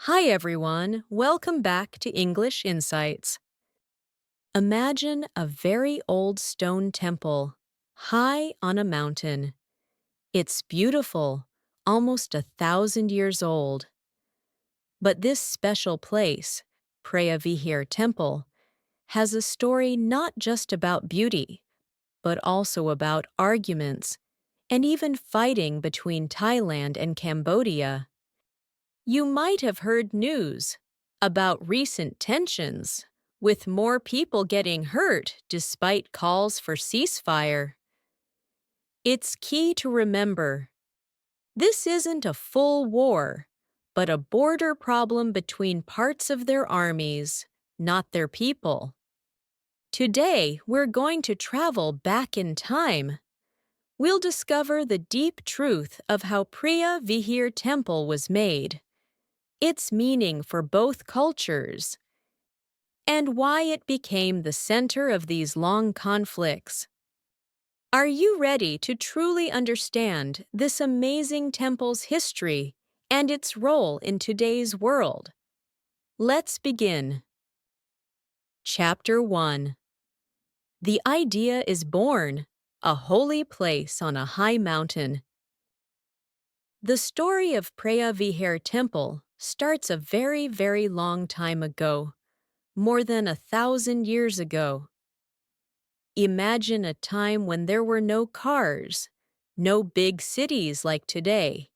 Hi everyone, welcome back to English Insights. Imagine a very old stone temple, high on a mountain. It's beautiful, almost 1,000 years old. But this special place, Preah Vihear Temple, has a story not just about beauty, but also about arguments and even fighting between Thailand and Cambodia. You might have heard news about recent tensions, with more people getting hurt despite calls for ceasefire. It's key to remember this isn't a full war, but a border problem between parts of their armies, not their people. Today, we're going to travel back in time. We'll discover the deep truth of how Preah Vihear Temple was made, its meaning for both cultures, and why it became the center of these long conflicts. Are you ready to truly understand this amazing temple's history and its role in today's world? Let's begin. Chapter 1. The idea is born, a holy place on a high mountain. The story of Preah Vihear Temple starts a very, very long time ago, more than 1,000 years ago. Imagine a time when there were no cars, no big cities like today,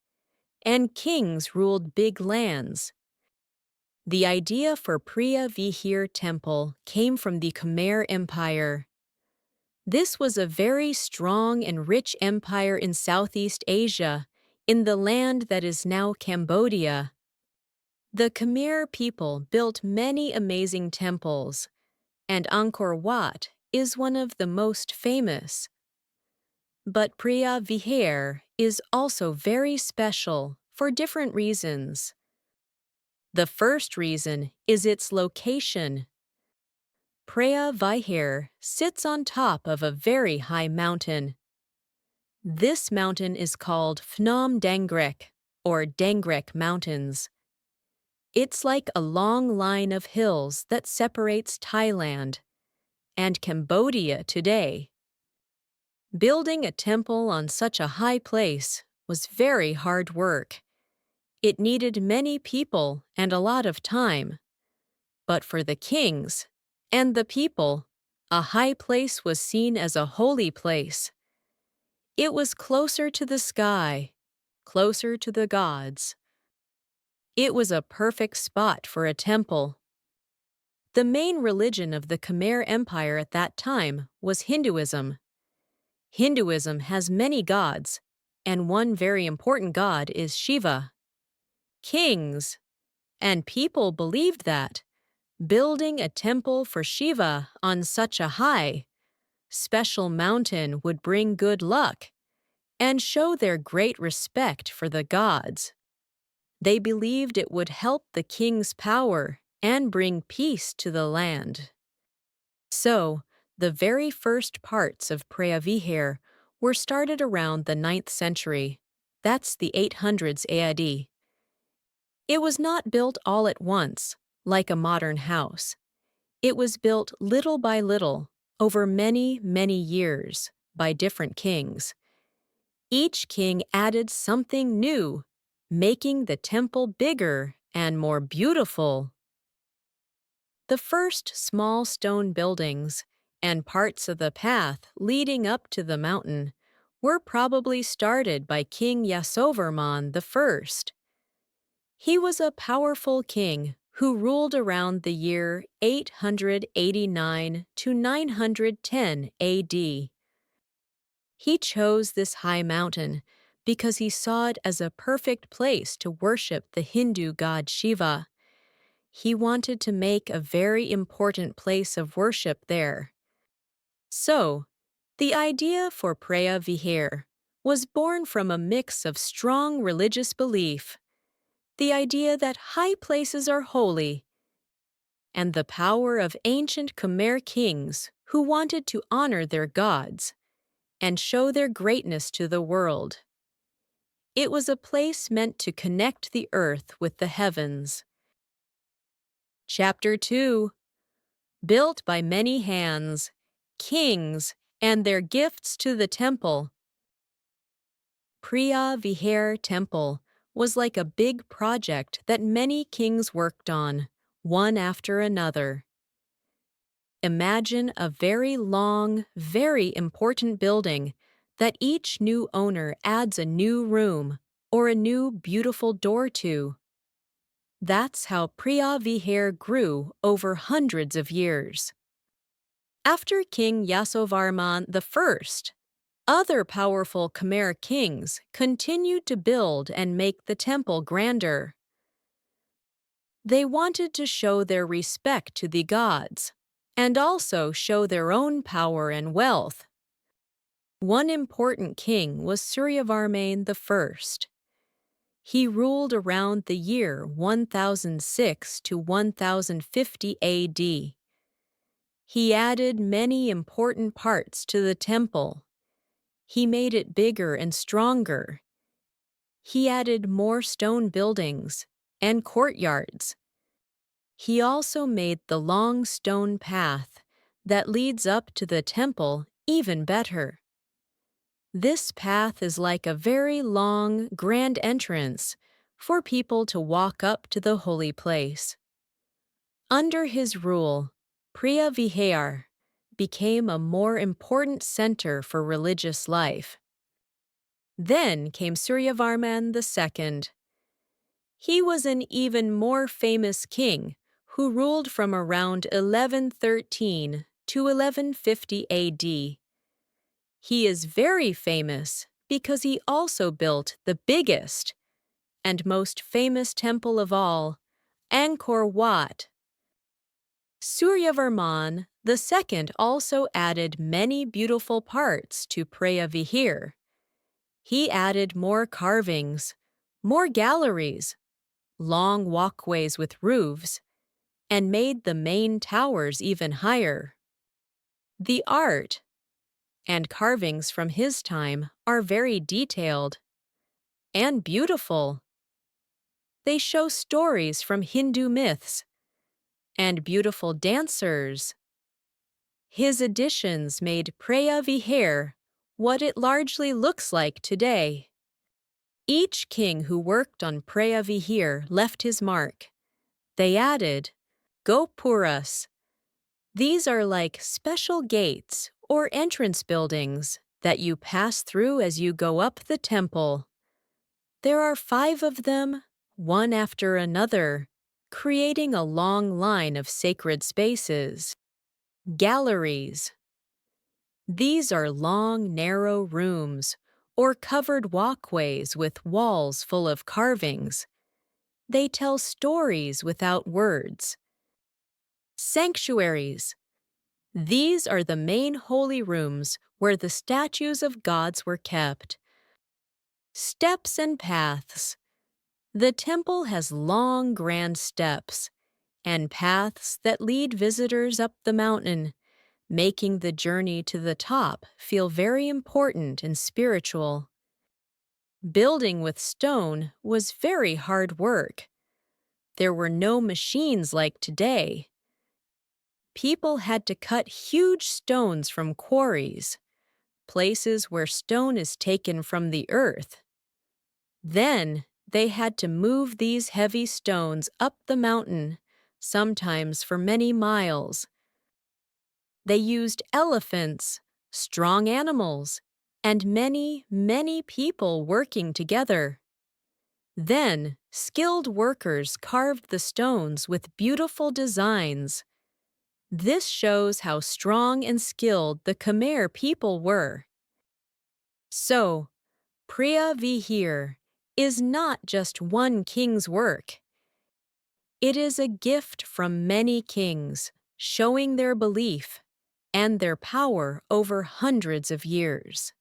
and kings ruled big lands. The idea for Preah Vihear Temple came from the Khmer Empire. This was a very strong and rich empire in Southeast Asia, in the land that is now Cambodia. The Khmer people built many amazing temples, and Angkor Wat is one of the most famous. But Preah Vihear is also very special for different reasons. The first reason is its location. Preah Vihear sits on top of a very high mountain. This mountain is called Phnom Dangrek, or Dangrek Mountains. It's like a long line of hills that separates Thailand and Cambodia today. Building a temple on such a high place was very hard work. It needed many people and a lot of time. But for the kings and the people, a high place was seen as a holy place. It was closer to the sky, closer to the gods. It was a perfect spot for a temple. The main religion of the Khmer Empire at that time was Hinduism. Hinduism has many gods, and one very important god is Shiva. Kings and people believed that building a temple for Shiva on such a high, special mountain would bring good luck and show their great respect for the gods. They believed it would help the king's power and bring peace to the land. So, the very first parts of Preah Vihear were started around the 9th century. That's the 800s AD. It was not built all at once, like a modern house. It was built little by little, over many, many years, by different kings. Each king added something new, making the temple bigger and more beautiful. The first small stone buildings and parts of the path leading up to the mountain were probably started by King Yasovarman I. He was a powerful king who ruled around the year 889 to 910 AD. He chose this high mountain because he saw it as a perfect place to worship the Hindu god Shiva. He wanted to make a very important place of worship there. So, the idea for Preah Vihear was born from a mix of strong religious belief, the idea that high places are holy, and the power of ancient Khmer kings who wanted to honor their gods and show their greatness to the world. It was a place meant to connect the earth with the heavens, Chapter 2. Built by many hands, kings, and their gifts to the temple. Preah Vihear Temple was like a big project that many kings worked on, one after another. Imagine a very long, very important building that each new owner adds a new room or a new beautiful door to. That's how Preah Vihear grew over hundreds of years. After King Yasovarman I, other powerful Khmer kings continued to build and make the temple grander. They wanted to show their respect to the gods, and also show their own power and wealth. One important king was Suryavarman I. He ruled around the year 1006 to 1050 AD. He added many important parts to the temple. He made it bigger and stronger. He added more stone buildings and courtyards. He also made the long stone path that leads up to the temple even better. This path is like a very long, grand entrance for people to walk up to the holy place. Under his rule, Preah Vihear became a more important center for religious life. Then came Suryavarman II. He was an even more famous king who ruled from around 1113 to 1150 AD. He is very famous because he also built the biggest and most famous temple of all, Angkor Wat. Suryavarman II also added many beautiful parts to Preah Vihear. He added more carvings, more galleries, long walkways with roofs, and made the main towers even higher. The art and carvings from his time are very detailed and beautiful. They show stories from Hindu myths and beautiful dancers. His additions made Preah Vihear what it largely looks like today. Each king who worked on Preah Vihear left his mark. They added gopuras. These are like special gates or entrance buildings that you pass through as you go up the temple. There are 5 of them, one after another, creating a long line of sacred spaces. Galleries. These are long, narrow rooms or covered walkways with walls full of carvings. They tell stories without words. Sanctuaries. These are the main holy rooms where the statues of gods were kept. Steps and paths. The temple has long, grand steps and paths that lead visitors up the mountain, making the journey to the top feel very important and spiritual. Building with stone was very hard work. There were no machines like today. People had to cut huge stones from quarries, places where stone is taken from the earth. Then they had to move these heavy stones up the mountain, sometimes for many miles. They used elephants, strong animals, and many, many people working together. Then, skilled workers carved the stones with beautiful designs. This shows how strong and skilled the Khmer people were. So, Preah Vihear is not just one king's work. It is a gift from many kings, showing their belief and their power over hundreds of years.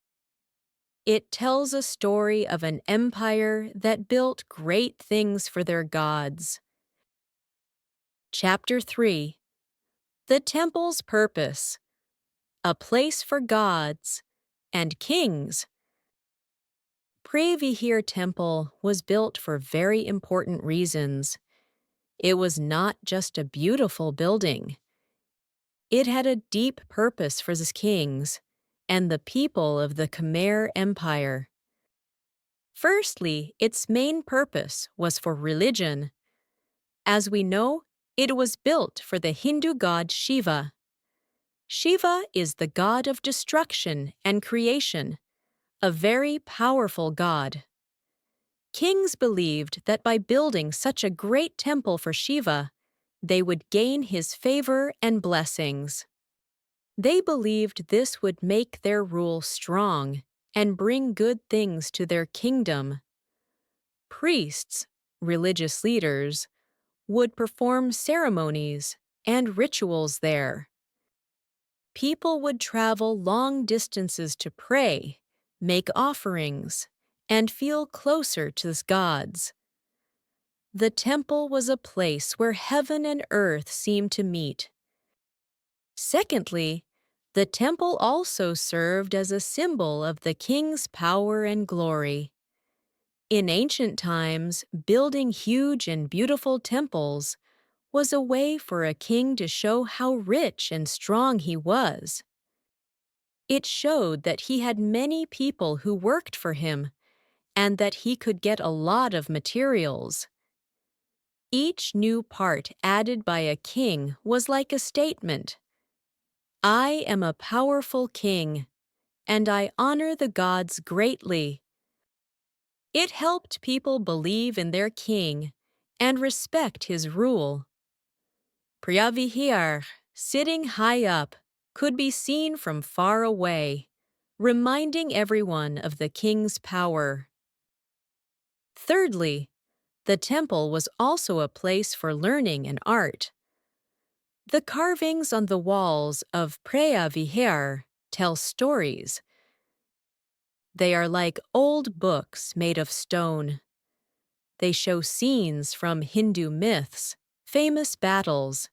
It tells a story of an empire that built great things for their gods. Chapter 3. The Temple's Purpose. A place for gods and kings. Preah Vihear Temple was built for very important reasons. It was not just a beautiful building. It had a deep purpose for the kings and the people of the Khmer Empire. Firstly, its main purpose was for religion. As we know, it was built for the Hindu god Shiva. Shiva is the god of destruction and creation, a very powerful god. Kings believed that by building such a great temple for Shiva, they would gain his favor and blessings. They believed this would make their rule strong and bring good things to their kingdom. Priests, religious leaders, would perform ceremonies and rituals there. People would travel long distances to pray, make offerings, and feel closer to the gods. The temple was a place where heaven and earth seemed to meet. Secondly, the temple also served as a symbol of the king's power and glory. In ancient times, building huge and beautiful temples was a way for a king to show how rich and strong he was. It showed that he had many people who worked for him and that he could get a lot of materials. Each new part added by a king was like a statement. I am a powerful king, and I honor the gods greatly. It helped people believe in their king and respect his rule. Preah Vihear, sitting high up, could be seen from far away, reminding everyone of the king's power. Thirdly, the temple was also a place for learning and art. The carvings on the walls of Preah Vihear tell stories. They are like old books made of stone. They show scenes from Hindu myths, famous battles,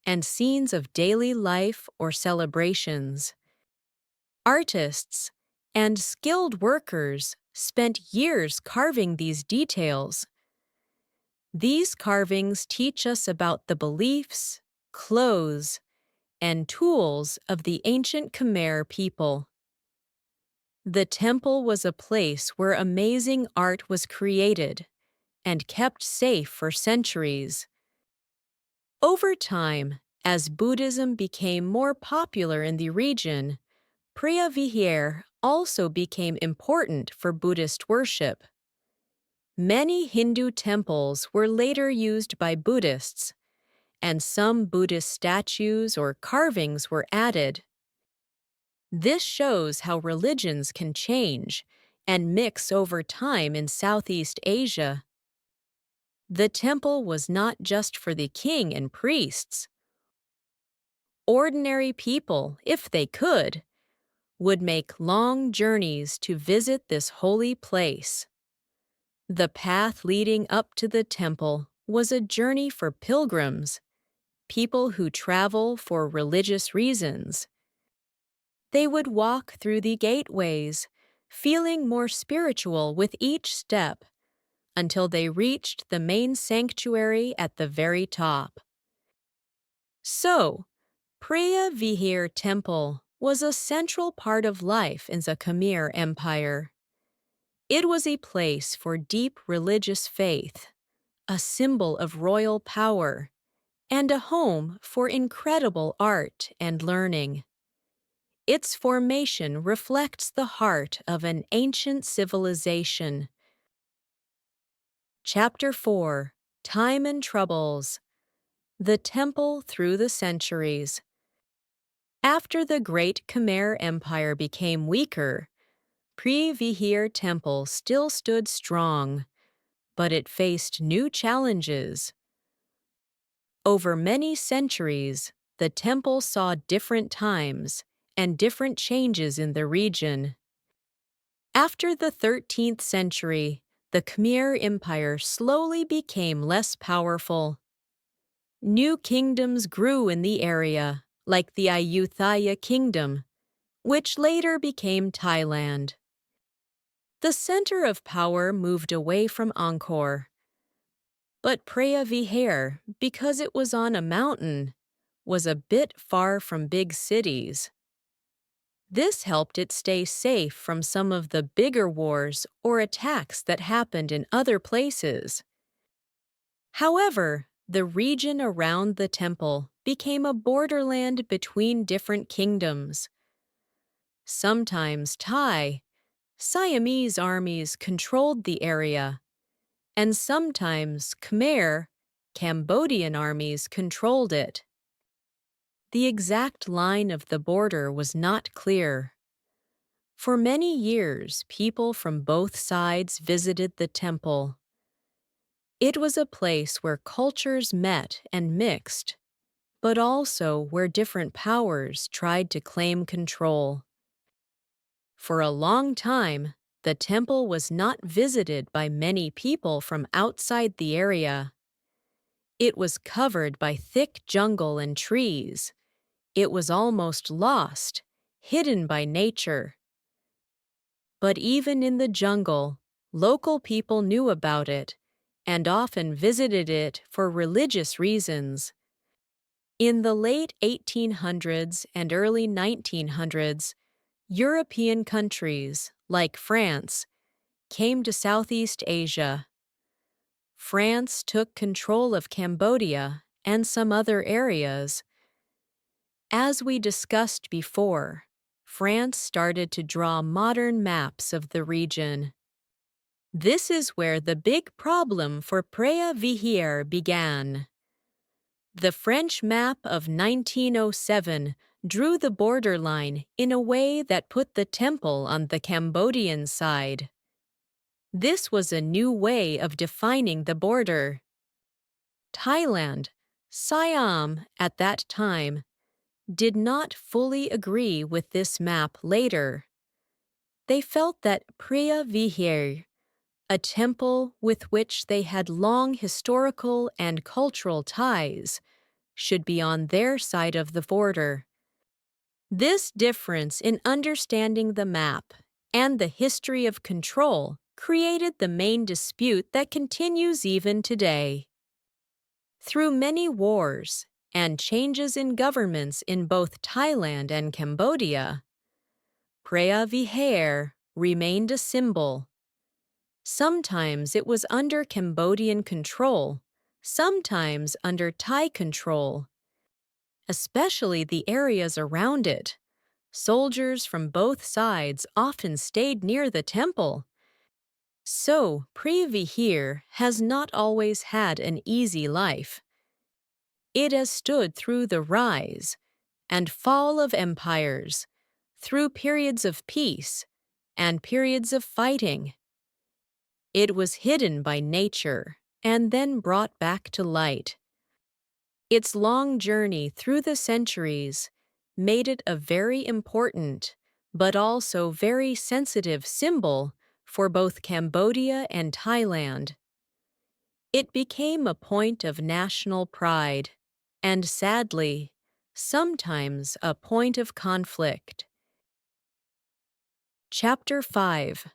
and scenes of daily life or celebrations. Artists and skilled workers spent years carving these details. These carvings teach us about the beliefs, clothes, and tools of the ancient Khmer people. The temple was a place where amazing art was created and kept safe for centuries. Over time, as Buddhism became more popular in the region, Preah Vihear also became important for Buddhist worship. Many Hindu temples were later used by Buddhists, and some Buddhist statues or carvings were added. This shows how religions can change and mix over time in Southeast Asia. The temple was not just for the king and priests. Ordinary people, if they could, would make long journeys to visit this holy place. The path leading up to the temple was a journey for pilgrims, people who travel for religious reasons. They would walk through the gateways, feeling more spiritual with each step, until they reached the main sanctuary at the very top. So, Preah Vihear Temple was a central part of life in the Khmer Empire. It was a place for deep religious faith, a symbol of royal power, and a home for incredible art and learning. Its formation reflects the heart of an ancient civilization. Chapter 4: Time and Troubles. The Temple Through the Centuries. After the Great Khmer Empire became weaker, Preah Vihear Temple still stood strong, but it faced new challenges. Over many centuries, the temple saw different times and different changes in the region. After the 13th century, the Khmer Empire slowly became less powerful. New kingdoms grew in the area, like the Ayutthaya Kingdom, which later became Thailand. The center of power moved away from Angkor. But Preah Vihear, because it was on a mountain, was a bit far from big cities. This helped it stay safe from some of the bigger wars or attacks that happened in other places. However, the region around the temple became a borderland between different kingdoms. Sometimes Thai, Siamese armies controlled the area, and sometimes Khmer, Cambodian armies controlled it. The exact line of the border was not clear. For many years, people from both sides visited the temple. It was a place where cultures met and mixed, but also where different powers tried to claim control. For a long time, the temple was not visited by many people from outside the area. It was covered by thick jungle and trees. It was almost lost, hidden by nature. But even in the jungle, local people knew about it and often visited it for religious reasons. In the late 1800s and early 1900s, European countries, like France, came to Southeast Asia. France took control of Cambodia and some other areas. As we discussed before, France started to draw modern maps of the region. This is where the big problem for Preah Vihear began. The French map of 1907 drew the borderline in a way that put the temple on the Cambodian side. This was a new way of defining the border. Thailand, Siam at that time, did not fully agree with this map later. They felt that Preah Vihear, a temple with which they had long historical and cultural ties, should be on their side of the border. This difference in understanding the map and the history of control created the main dispute that continues even today. Through many wars and changes in governments in both Thailand and Cambodia, Preah Vihear remained a symbol. Sometimes it was under Cambodian control, sometimes under Thai control. Especially the areas around it. Soldiers from both sides often stayed near the temple. So, Preah Vihear has not always had an easy life. It has stood through the rise and fall of empires, through periods of peace and periods of fighting. It was hidden by nature and then brought back to light. Its long journey through the centuries made it a very important, but also very sensitive symbol for both Cambodia and Thailand. It became a point of national pride, and sadly, sometimes a point of conflict. Chapter 5: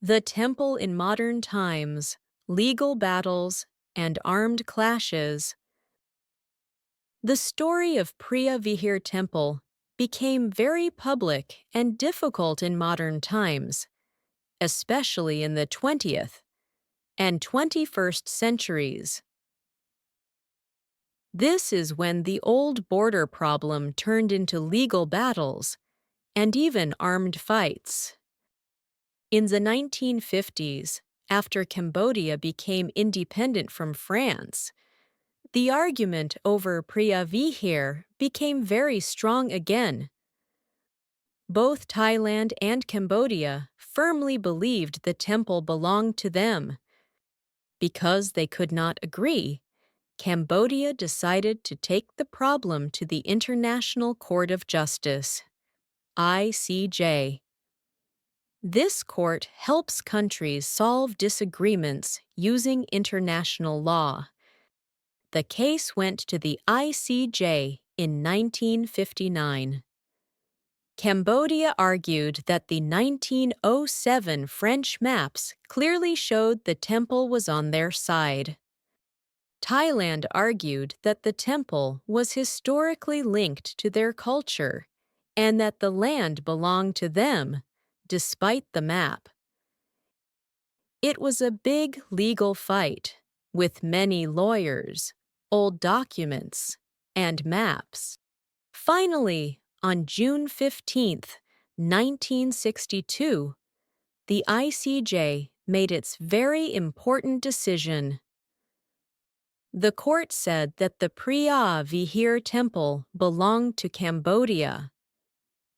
The Temple in Modern Times, Legal Battles, and Armed Clashes. The story of Preah Vihear Temple became very public and difficult in modern times, especially in the 20th and 21st centuries. This is when the old border problem turned into legal battles and even armed fights. In the 1950s, after Cambodia became independent from France, the argument over Preah Vihear became very strong again. Both Thailand and Cambodia firmly believed the temple belonged to them. Because they could not agree, Cambodia decided to take the problem to the International Court of Justice, ICJ. This court helps countries solve disagreements using international law. The case went to the ICJ in 1959. Cambodia argued that the 1907 French maps clearly showed the temple was on their side. Thailand argued that the temple was historically linked to their culture and that the land belonged to them, despite the map. It was a big legal fight, with many lawyers, old documents, and maps. Finally, on June 15, 1962, the ICJ made its very important decision. The court said that the Preah Vihear Temple belonged to Cambodia.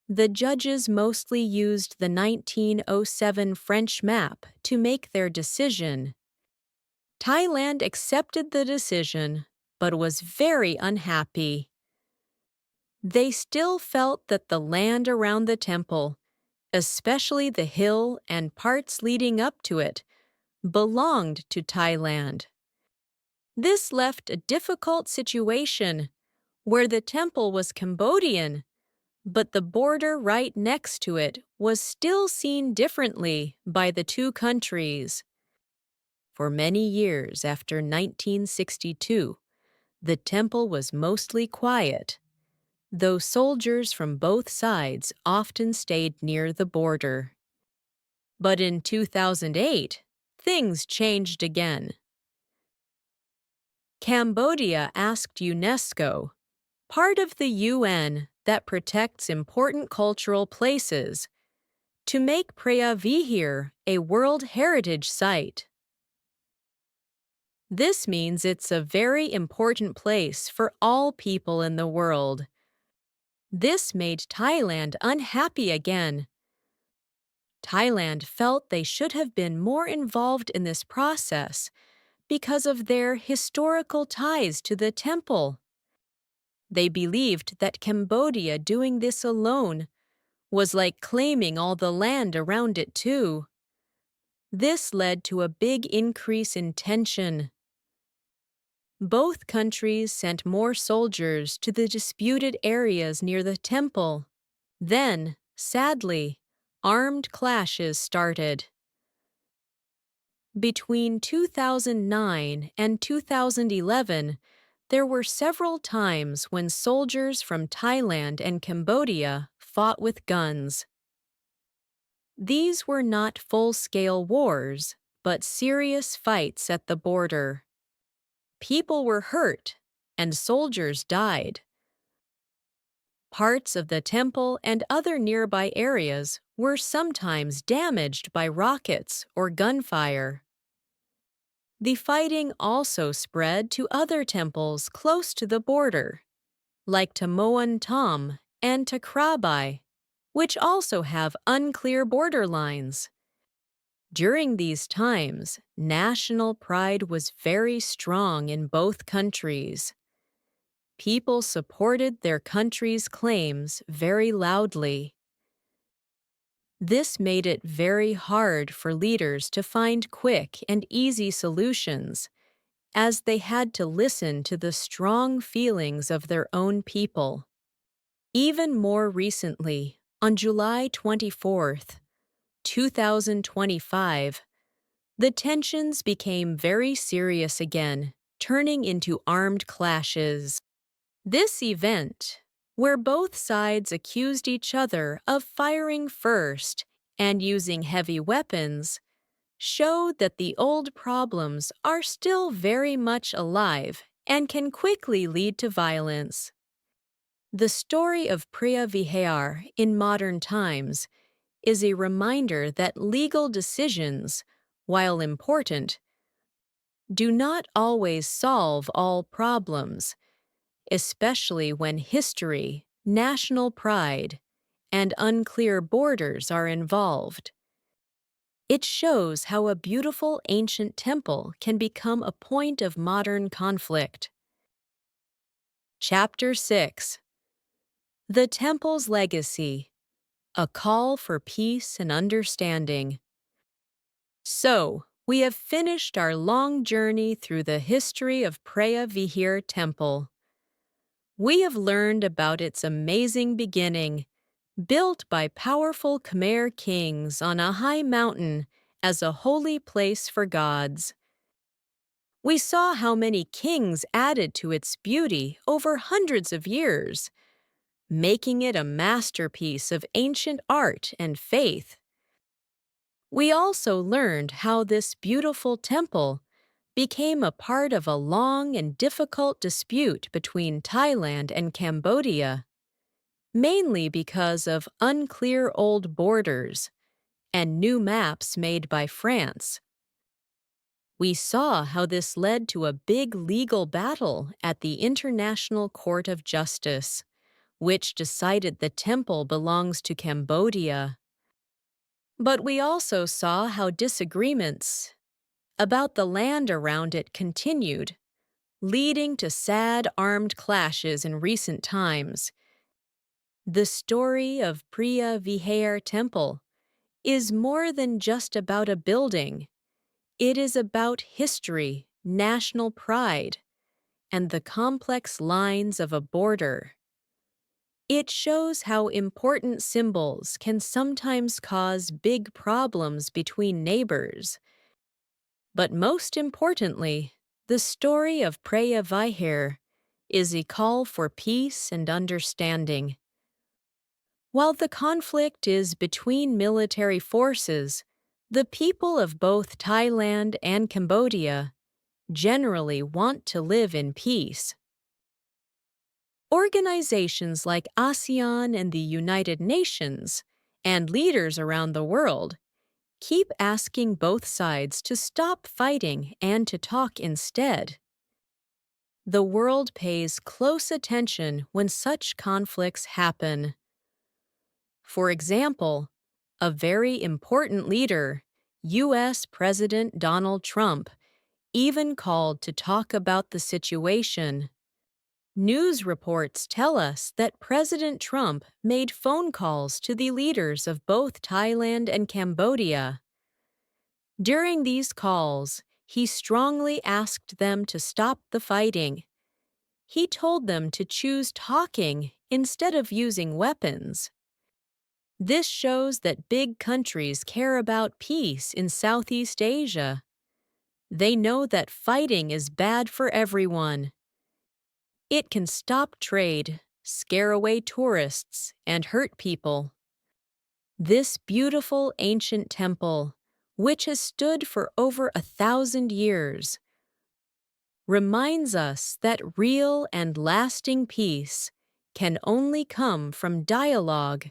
The judges mostly used the 1907 French map to make their decision. Thailand accepted the decision, but was very unhappy. They still felt that the land around the temple, especially the hill and parts leading up to it, belonged to Thailand. This left a difficult situation where the temple was Cambodian, but the border right next to it was still seen differently by the two countries. For many years after 1962, the temple was mostly quiet, though soldiers from both sides often stayed near the border. But in 2008, things changed again. Cambodia asked UNESCO, part of the UN that protects important cultural places, to make Preah Vihear a World Heritage Site. This means it's a very important place for all people in the world. This made Thailand unhappy again. Thailand felt they should have been more involved in this process because of their historical ties to the temple. They believed that Cambodia doing this alone was like claiming all the land around it too. This led to a big increase in tension. Both countries sent more soldiers to the disputed areas near the temple. Then, sadly, armed clashes started. Between 2009 and 2011, there were several times when soldiers from Thailand and Cambodia fought with guns. These were not full-scale wars, but serious fights at the border. People were hurt, and soldiers died. Parts of the temple and other nearby areas were sometimes damaged by rockets or gunfire. The fighting also spread to other temples close to the border, like to Moan Tom and to Krabi, which also have unclear border lines. During these times, national pride was very strong in both countries. People supported their country's claims very loudly. This made it very hard for leaders to find quick and easy solutions, as they had to listen to the strong feelings of their own people. Even more recently, on July 24th, 2025, the tensions became very serious again, turning into armed clashes. This event, where both sides accused each other of firing first and using heavy weapons, showed that the old problems are still very much alive and can quickly lead to violence. The story of Preah Vihear in modern times is a reminder that legal decisions, while important, do not always solve all problems, especially when history, national pride, and unclear borders are involved. It shows how a beautiful ancient temple can become a point of modern conflict. Chapter 6: The Temple's Legacy, a Call for Peace and Understanding. So, we have finished our long journey through the history of Preah Vihear Temple. We have learned about its amazing beginning, built by powerful Khmer kings on a high mountain as a holy place for gods. We saw how many kings added to its beauty over hundreds of years, making it a masterpiece of ancient art and faith. We also learned how this beautiful temple became a part of a long and difficult dispute between Thailand and Cambodia, mainly because of unclear old borders and new maps made by France. We saw how this led to a big legal battle at the International Court of Justice, which decided the temple belongs to Cambodia. But we also saw how disagreements about the land around it continued, leading to sad armed clashes in recent times. The story of Preah Vihear Temple is more than just about a building. It is about history, national pride, and the complex lines of a border. It shows how important symbols can sometimes cause big problems between neighbors. But most importantly, the story of Preah Vihear is a call for peace and understanding. While the conflict is between military forces, the people of both Thailand and Cambodia generally want to live in peace. Organizations like ASEAN and the United Nations and leaders around the world keep asking both sides to stop fighting and to talk instead. The world pays close attention when such conflicts happen. For example, a very important leader, U.S. President Donald Trump, even called to talk about the situation. News reports tell us that President Trump made phone calls to the leaders of both Thailand and Cambodia. During these calls, he strongly asked them to stop the fighting. He told them to choose talking instead of using weapons. This shows that big countries care about peace in Southeast Asia. They know that fighting is bad for everyone. It can stop trade, scare away tourists, and hurt people. This beautiful ancient temple, which has stood for over 1,000 years, reminds us that real and lasting peace can only come from dialogue,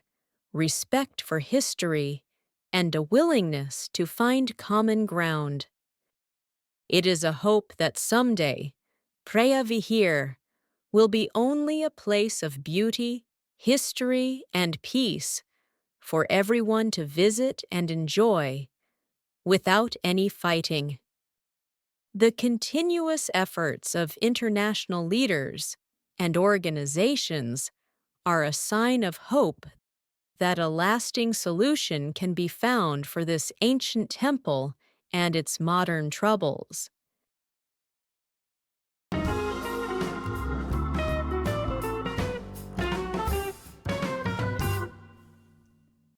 respect for history, and a willingness to find common ground. It is a hope that someday, Preah Vihear will be only a place of beauty, history, and peace for everyone to visit and enjoy without any fighting. The continuous efforts of international leaders and organizations are a sign of hope that a lasting solution can be found for this ancient temple and its modern troubles.